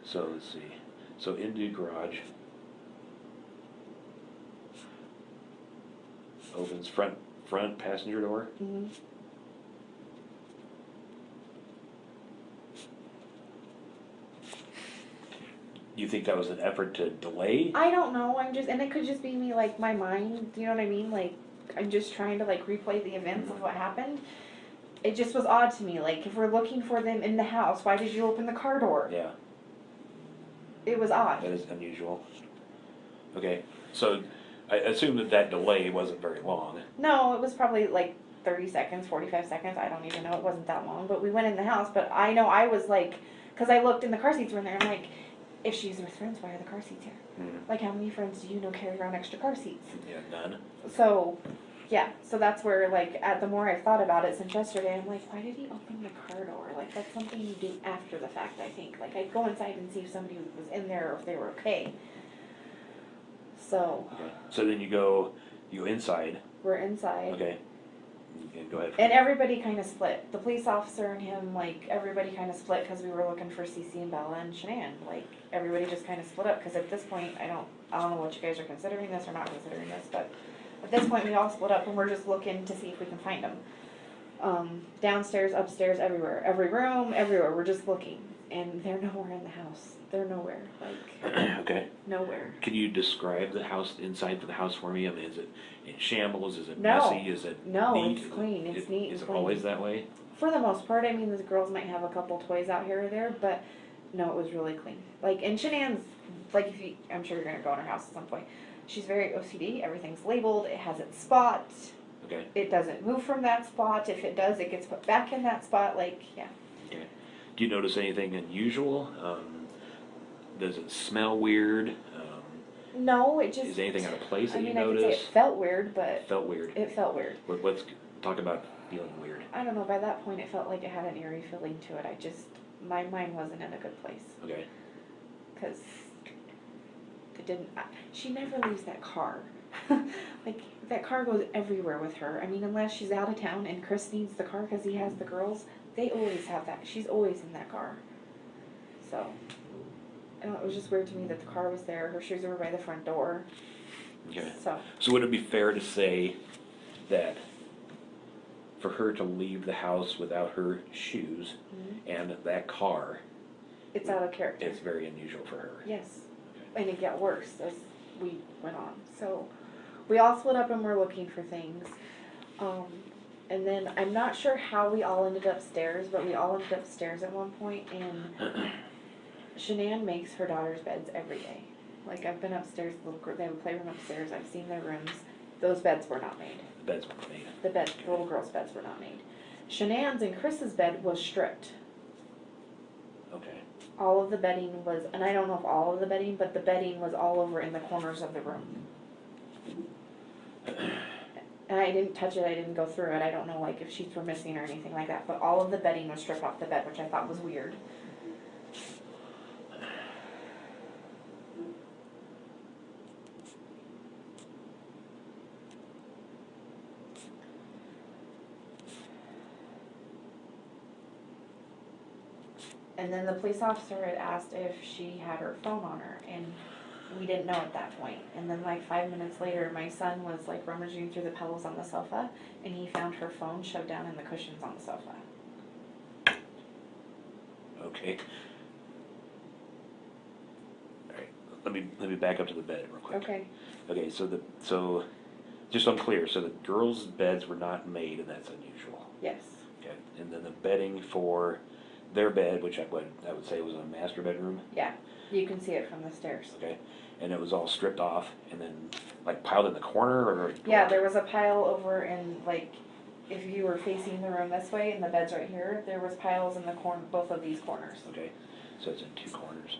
So let's see. So into garage. Opens front passenger door. Mm-hmm. You think that was an effort to delay? I don't know, and it could just be me, like, my mind, you know what I mean? Like, I'm just trying to, like, replay the events of what happened. It just was odd to me, like, if we're looking for them in the house, why did you open the car door? Yeah. It was odd. That is unusual. Okay, so I assume that delay wasn't very long. No, it was probably, like, 30 seconds, 45 seconds, I don't even know, it wasn't that long, but we went in the house, but I know I was, like, because I looked and the car seats were in there, I'm like, if she's with friends, why are the car seats here? Mm-hmm. Like, how many friends do you know carry around extra car seats? Yeah, none. So, yeah, so that's where, like, the more I've thought about it since yesterday, I'm like, why did he open the car door? Like, that's something you do after the fact, I think. Like, I'd go inside and see if somebody was in there or if they were okay. So, Okay. So then you go inside. we're inside. Okay. And go ahead. And everybody kind of split. The police officer and him, like, everybody kind of split because we were looking for Cece and Bella and Shanann. Like, everybody just kind of split up because at this point, I don't know what you guys are considering this or not considering this, but at this point, we all split up and we're just looking to see if we can find them. Downstairs, upstairs, everywhere. Every room, everywhere. We're just looking. And they're nowhere in the house. They're nowhere. Like, Okay. nowhere. Can you describe the house, inside of the house for me? I mean, is it in shambles? Is it No. messy? Is it No, neat? it's clean. It's neat and Is it clean. always that way? For the most part, I mean, the girls might have a couple toys out here or there, but no, it was really clean. Like, and Shanann's, like, I'm sure you're going to go in her house at some point. She's very OCD. Everything's labeled. It has its spot. Okay. It doesn't move from that spot. If it does, it gets put back in that spot. Like, yeah. Okay. Do you notice anything unusual? Does it smell weird? No, it just... Is anything out of place that you I could say notice? it felt weird, but... It felt weird. It felt weird. Let's talk about feeling weird. I don't know, by that point it felt like it had an eerie feeling to it. My mind wasn't in a good place. Okay. Because it didn't... she never leaves that car. Like, that car goes everywhere with her. I mean, unless she's out of town and Chris needs the car because he has the girls, they always have that. She's always in that car. So... it was just weird to me that the car was there. Her shoes were by the front door. Okay. So would it be fair to say that for her to leave the house without her shoes and that car, it's out of character. it's very unusual for her? Yes. And it got worse as we went on. So we all split up and we're looking for things. And then I'm not sure how we all ended upstairs, but we all ended upstairs at one point, and Shanann makes her daughter's beds every day. Like, I've been upstairs, they have a playroom upstairs, I've seen their rooms. Those beds were not made. The beds were made. The little girls' beds were not made. Shanann's and Chris's bed was stripped. Okay. All of the bedding was, and I don't know if all of the bedding, but the bedding was all over in the corners of the room. And I didn't touch it, I didn't go through it, I don't know, like, if sheets were missing or anything like that, but all of the bedding was stripped off the bed, which I thought was weird. And then the police officer had asked if she had her phone on her, and we didn't know at that point. And then like 5 minutes later, my son was like rummaging through the pillows on the sofa, and he found her phone shoved down in the cushions on the sofa. Okay. All right. Let me back up to the bed real quick. Okay. Okay. So just so I'm clear. So the girls' beds were not made, and that's unusual. Yes. Okay. And then the bedding for their bed, which I would say was a master bedroom. Yeah. You can see it from the stairs. Okay. and it was all stripped off and then like piled in the corner, or? Yeah, there was a pile over in, like, if you were facing the room this way and the bed's right here, there was piles in the corner, both of these corners. Okay, so it's in two corners.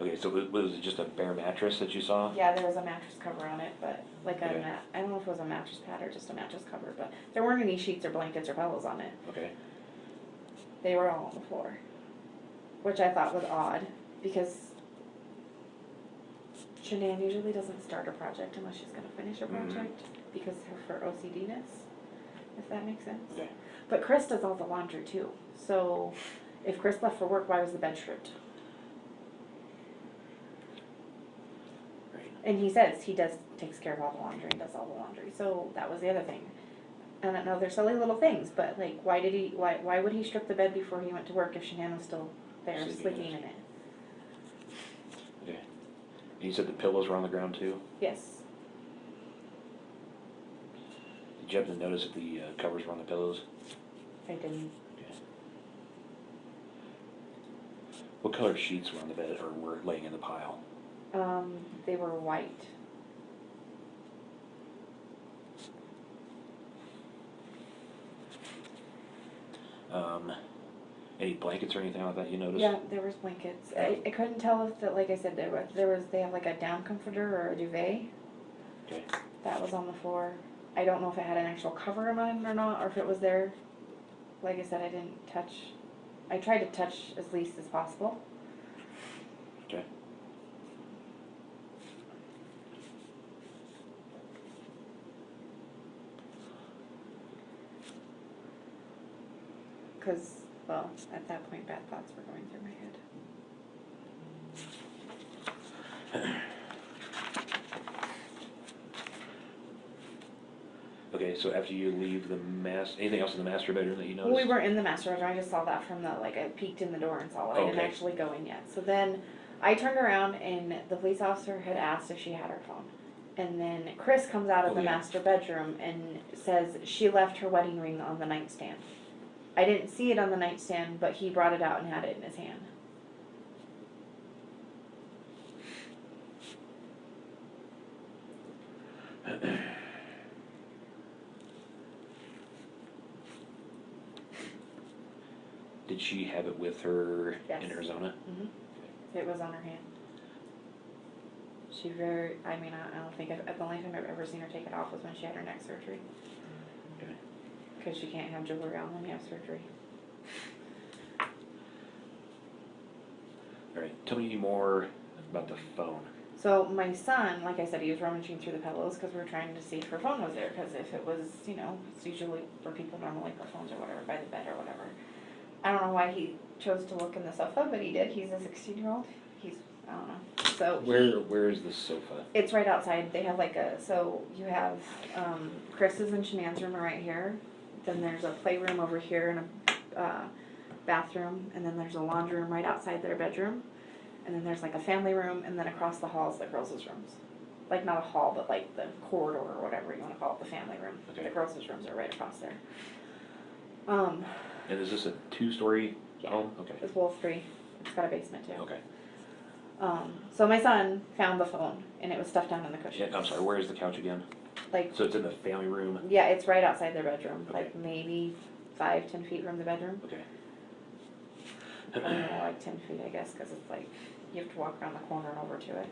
Okay, so was it just a bare mattress that you saw? Yeah, there was a mattress cover on it, but like Okay. I don't know if it was a mattress pad or just a mattress cover, but there weren't any sheets or blankets or pillows on it. Okay. They were all on the floor, which I thought was odd because Shanann usually doesn't start a project unless she's going to finish a project because of her OCD-ness, if that makes sense. Okay. But Chris does all the laundry too. So if Chris left for work, why was the bed stripped? Right. And he says he takes care of all the laundry and does all the laundry. So that was the other thing. I don't know, they're silly little things, but like, why would he strip the bed before he went to work if Shanann was still there sleeping in it? Okay. And you said the pillows were on the ground too? Yes. Did you happen to notice if the covers were on the pillows? I didn't. Okay. What color sheets were on the bed or were laying in the pile? They were white. Any blankets or anything like that you noticed? Yeah, there was blankets. I couldn't tell if that, like I said, they have like a down comforter or a duvet. Okay. That was on the floor. I don't know if it had an actual cover on it or not, or if it was there. Like I said, I didn't touch. I tried to touch as least as possible. Okay. Because, well, at that point, bad thoughts were going through my head. Okay, so after you leave the anything else in the master bedroom that you noticed? Well, we weren't in the master bedroom. I just saw that from the, like, I peeked in the door and saw it. I didn't Okay. actually go in yet. So then I turned around and the police officer had asked if she had her phone. And then Chris comes out of the master bedroom and says she left her wedding ring on the nightstand. I didn't see it on the nightstand, but he brought it out and had it in his hand. Did she have it with her Yes. in Arizona? It was on her hand. I mean, I don't think, the only time I've ever seen her take it off was when she had her neck surgery. Okay. Because she can't have jewelry on when you have surgery. All right, tell me more about the phone. So my son, like I said, he was rummaging through the pillows because we were trying to see if her phone was there. Because if it was, you know, it's usually where people normally put phones or whatever, by the bed or whatever. I don't know why he chose to look in the sofa, but he did. He's a 16-year-old. I don't know. So Where is the sofa? it's right outside. They have like so you have Chris's and Shanann's room are right here. Then there's a playroom over here and a bathroom, and then there's a laundry room right outside their bedroom. And then there's like a family room, and then across the hall is the girls' rooms. Like not a hall, but like the corridor or whatever you want to call it, the family room. Okay. The girls' rooms are right across there. And is this a 2-story home? Okay. It's well 3. It's got a basement too. Okay. So my son found the phone, and it was stuffed down in the cushion. Yeah, I'm sorry, where is the couch again? Like, So it's in the family room? yeah, it's right outside their bedroom. Okay. Like maybe 5-10 feet from the bedroom. Okay. I don't know, like 10 feet, I guess, because it's like you have to walk around the corner and over to it.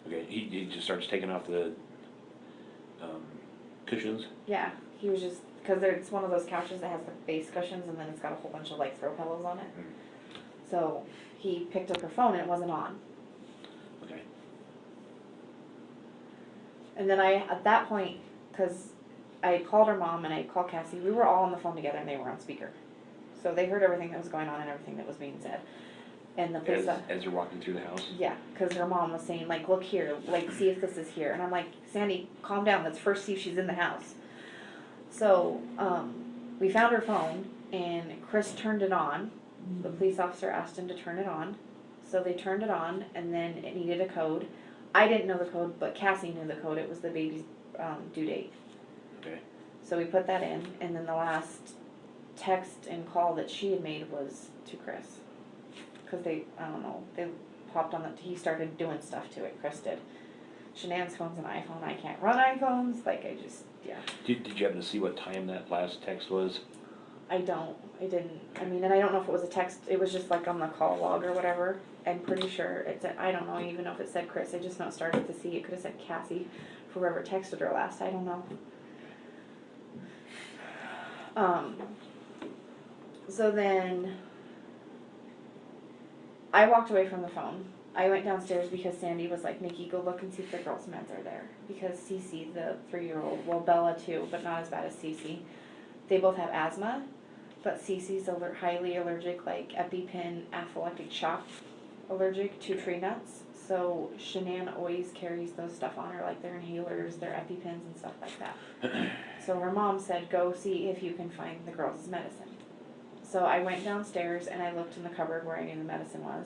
Okay, he just starts taking off the cushions? Yeah, he was just, because it's one of those couches that has the base cushions and then it's got a whole bunch of like throw pillows on it. So he picked up her phone and it wasn't on. Okay. And then at that point, because I called her mom and I called Cassie, we were all on the phone together and they were on speaker. So they heard everything that was going on and everything that was being said. And the police... As you're walking through the house? Yeah, because her mom was saying, like, look here, like, see if this is here. And I'm like, Sandy, calm down, let's first see if she's in the house. So, we found her phone, and Chris turned it on. The police officer asked him to turn it on. So they turned it on, and then it needed a code. I didn't know the code, but Cassie knew the code. It was the baby's due date. Okay. So we put that in, and then the last text and call that she had made was to Chris. Because they, I don't know, they popped on he started doing stuff to it, Chris did. Shanann's phone's an iPhone, I can't run iPhones, like I just, yeah. Did you happen to see what time that last text was? I didn't, I mean, and I don't know if it was a text, it was just like on the call log or whatever. I'm pretty sure it said, I don't know even know if it said Chris, I just not started to see, it could have said Cassie, for whoever texted her last, I don't know. So then, I walked away from the phone. I went downstairs because Sandy was like, Nikki, go look and see if the girls' meds are there. Because Cece, the 3-year-old, well, Bella too, but not as bad as Cece, they both have asthma, but Cece's highly allergic, like EpiPen, anaphylactic shock allergic to tree nuts. So Shanann always carries those stuff on her, like their inhalers, their EpiPens and stuff like that. So her mom said, go see if you can find the girls' medicine. So I went downstairs and I looked in the cupboard where I knew the medicine was.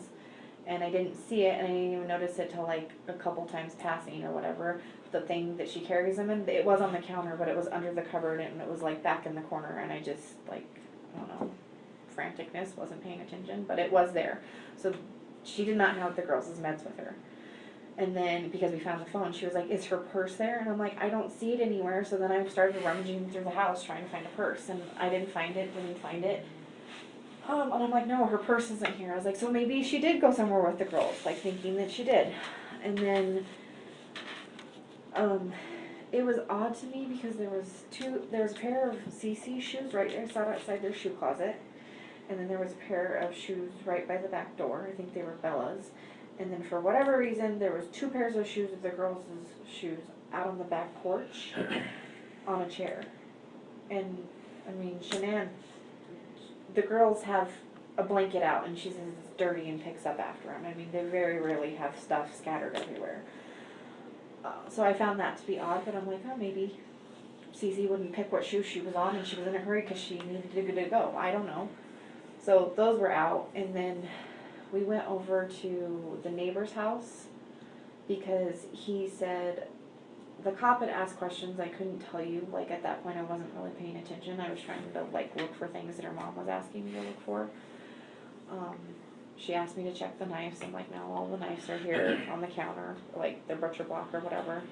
And I didn't see it, and I didn't even notice it till like a couple times passing or whatever. The thing that she carries them in, it was on the counter, but it was under the cupboard and it was like back in the corner. And I just like, I don't know, franticness, wasn't paying attention, but it was there. So she did not have the girls' meds with her. And then because we found the phone, she was like, is her purse there? And I'm like, I don't see it anywhere. So then I started rummaging through the house trying to find a purse, and I didn't find it. And I'm like, no, her purse isn't here. I was like, so maybe she did go somewhere with the girls, like thinking that she did. And then, it was odd to me because there was a pair of CC shoes right there, sat outside their shoe closet. And then there was a pair of shoes right by the back door. I think they were Bella's. And then for whatever reason, there was 2 pairs of shoes of the girls' shoes out on the back porch on a chair. And, I mean, Shanann, the girls have a blanket out and she says it's dirty and picks up after them. I mean, they very rarely have stuff scattered everywhere. So I found that to be odd, but I'm like, oh, maybe Cece wouldn't pick what shoe she was on and she was in a hurry because she needed to go. I don't know. So those were out, and then we went over to the neighbor's house because he said the cop had asked questions I couldn't tell you. Like at that point I wasn't really paying attention. I was trying to like look for things that her mom was asking me to look for. She asked me to check the knives. I'm like, no, all the knives are here on the counter, like the butcher block or whatever.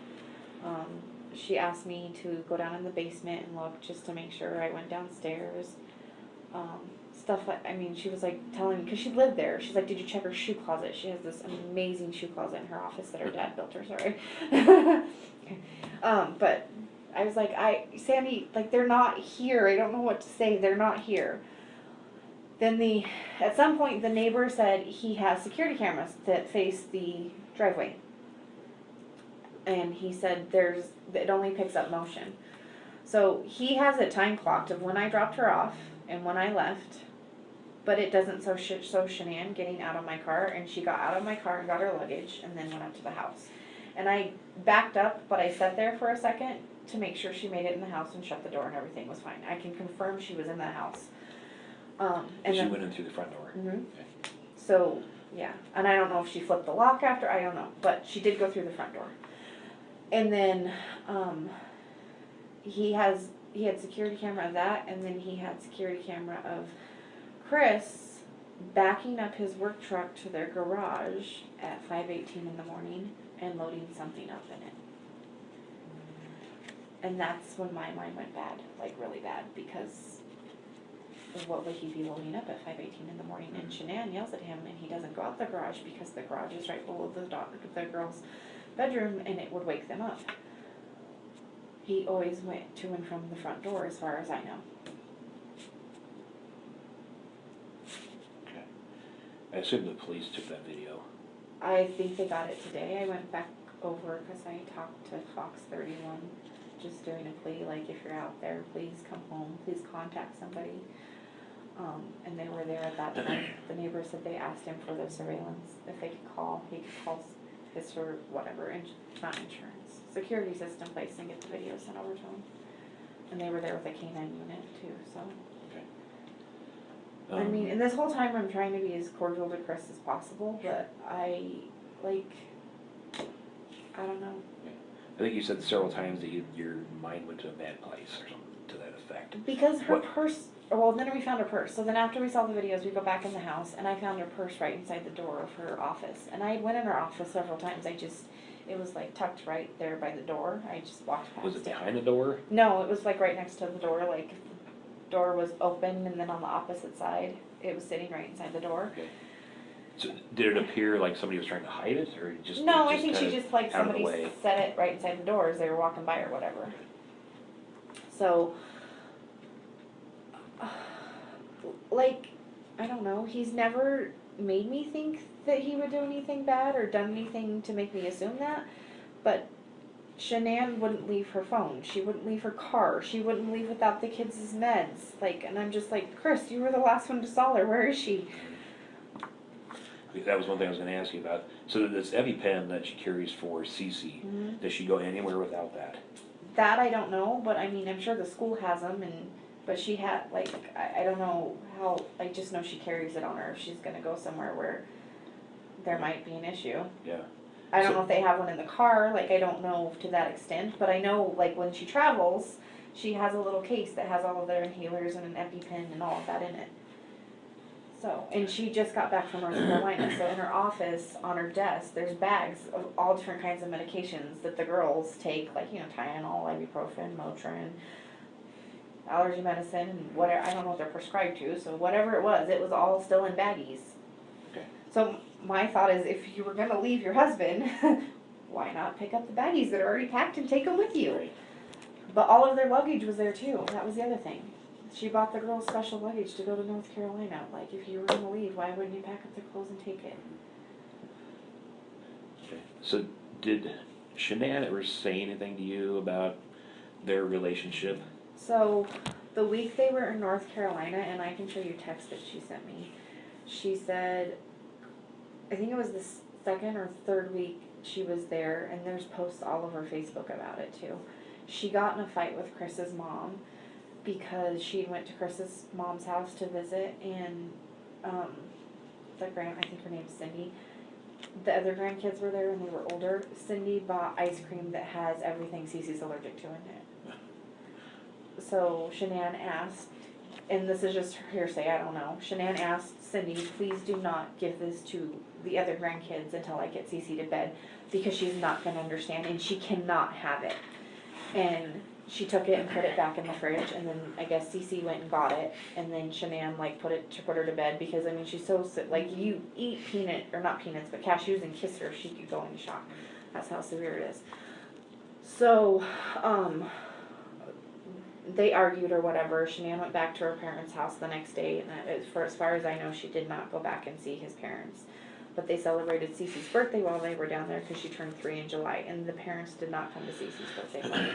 She asked me to go down in the basement and look just to make sure. I went downstairs. Stuff like, I mean, she was like telling me, because she lived there, she's like, did you check her shoe closet? She has this amazing shoe closet in her office that her dad built her, sorry. But I was like, Sandy, like, they're not here. I don't know what to say. They're not here. Then at some point, the neighbor said he has security cameras that face the driveway. And he said it only picks up motion. So he has it time clocked of when I dropped her off and when I left. But it doesn't show Shanann getting out of my car, and she got out of my car and got her luggage and then went up to the house. And I backed up, but I sat there for a second to make sure she made it in the house and shut the door and everything was fine. I can confirm she was in the house. And she went in through the front door. Mm-hmm. Okay. So, yeah. And I don't know if she flipped the lock after, I don't know. But she did go through the front door. And then he had security camera of that, and then he had security camera of Chris backing up his work truck to their garage at 5:18 in the morning and loading something up in it. And that's when my mind went bad, like really bad, because what would he be loading up at 5:18 in the morning? And Shanann yells at him, and he doesn't go out the garage because the garage is right below the girl's bedroom, and it would wake them up. He always went to and from the front door, as far as I know. Okay. I assume the police took that video. I think they got it today. I went back over because I talked to Fox 31, just doing a plea, like, if you're out there, please come home, please contact somebody. And they were there at that time. The neighbor said they asked him for the surveillance, if they could call, he could call his or whatever, not insurance, security system place and get the video sent over to him. And they were there with a K9 unit too, so. Okay. I mean, and this whole time I'm trying to be as cordial to Chris as possible, but I don't know. Yeah. I think you said several times that your mind went to a bad place or something to that effect. Because her purse, well, then we found her purse. So then after we saw the videos, we go back in the house, and I found her purse right inside the door of her office. And I went in her office several times. It was like tucked right there by the door. I just walked past it. Was it behind the door? No, it was like right next to the door. Like the door was open, and then on the opposite side, it was sitting right inside the door. Okay. So did it appear like somebody was trying to hide it, or just? No, it I think she just like out of the somebody way? set it right inside the door as they were walking by or whatever. So, like, I don't know. He's never made me think that he would do anything bad or done anything to make me assume that. But Shanann wouldn't leave her phone. She wouldn't leave her car. She wouldn't leave without the kids' meds. Like, and I'm just like, Chris, you were the last one to saw her. Where is she? That was one thing I was going to ask you about. So this EpiPen that she carries for Cece, does she go anywhere without that? That I don't know, but I mean, I'm sure the school has them, but she had, like, I don't know how, I just know she carries it on her if she's gonna go somewhere where there might be an issue. Yeah. I don't know if they have one in the car, like, I don't know to that extent, but I know, like, when she travels, she has a little case that has all of their inhalers and an EpiPen and all of that in it. So, and she just got back from North Carolina, so in her office, on her desk, there's bags of all different kinds of medications that the girls take, like, you know, Tylenol, ibuprofen, Motrin, allergy medicine, and whatever, I don't know what they're prescribed to, so whatever it was all still in baggies. Okay. So my thought is, if you were gonna leave your husband, why not pick up the baggies that are already packed and take them with you? Right. But all of their luggage was there too, that was the other thing. She bought the girls special luggage to go to North Carolina. Like, if you were going to leave, why wouldn't you pack up their clothes and take it? Okay. So did Shanann ever say anything to you about their relationship? So, the week they were in North Carolina, and I can show you text that she sent me, she said, I think it was the second or third week she was there, and there's posts all over Facebook about it too. She got in a fight with Chris's mom, because she went to Chris's mom's house to visit, and I think her name's Cindy. The other grandkids were there and they were older. Cindy bought ice cream that has everything Cece's allergic to in it. So Shanann asked, and this is just hearsay, I don't know. Shanann asked Cindy, please do not give this to the other grandkids until I get Cece to bed, because she's not going to understand and she cannot have it. And she took it and put it back in the fridge, and then I guess Cece went and got it, and then Shanann like put her to bed, because I mean she's so sick. Like, you eat not peanuts, but cashews and kiss her, she could go into shock. That's how severe it is. So, they argued or whatever. Shanann went back to her parents' house the next day, and as far as I know, she did not go back and see his parents. But they celebrated Cece's birthday while they were down there, because she turned 3 in July, and the parents did not come to Cece's birthday party.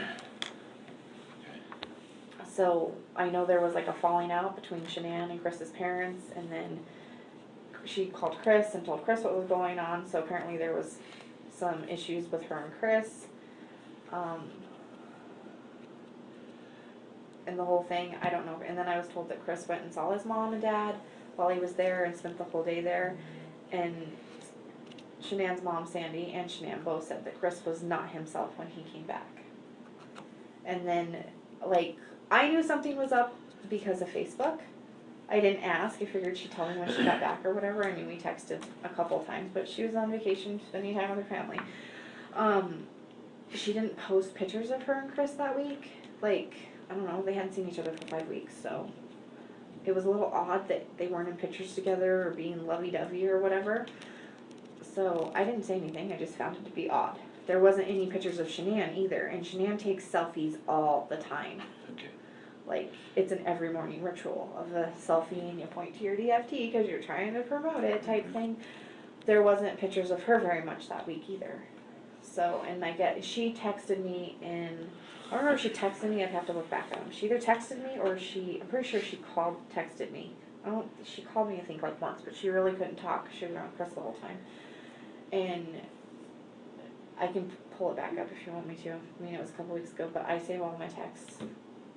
So I know there was like a falling out between Shanann and Chris's parents, and then she called Chris and told Chris what was going on. So apparently there was some issues with her and Chris. And the whole thing, I don't know. And then I was told that Chris went and saw his mom and dad while he was there and spent the whole day there. And Shanann's mom, Sandy, and Shanann both said that Chris was not himself when he came back. And then, like, I knew something was up because of Facebook. I didn't ask. I figured she'd tell me when she got back or whatever. I mean, we texted a couple of times, but she was on vacation, spending time with her family. She didn't post pictures of her and Chris that week. Like, I don't know, they hadn't seen each other for 5 weeks, so it was a little odd that they weren't in pictures together or being lovey-dovey or whatever. So I didn't say anything. I just found it to be odd. There wasn't any pictures of Shanann either, and Shanann takes selfies all the time. Okay. Like, it's an every morning ritual of a selfie, and you point to your DFT because you're trying to promote it type thing. There wasn't pictures of her very much that week either. So, and she texted me I don't know if she texted me, I'd have to look back at them. She either texted me or I'm pretty sure she texted me. She called me I think like once, but she really couldn't talk. She was around Chris the whole time. And I can pull it back up if you want me to. I mean, it was a couple weeks ago, but I save all my texts.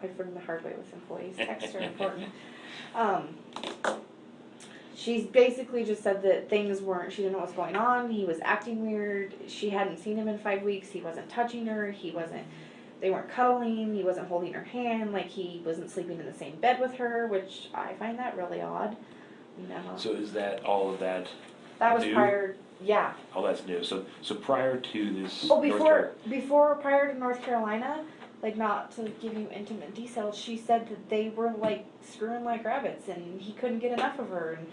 I've learned the hard way with employees. Texts are important. She's basically just said that she didn't know what's going on. He was acting weird. She hadn't seen him in 5 weeks. He wasn't touching her. He wasn't they weren't cuddling, he wasn't holding her hand, like he wasn't sleeping in the same bed with her, which I find that really odd. You know. So is that all of that? That was new? prior, yeah. Oh, that's new. So prior to this. Oh, before prior to North Carolina, like not to give you intimate details, she said that they were like screwing like rabbits, and he couldn't get enough of her, and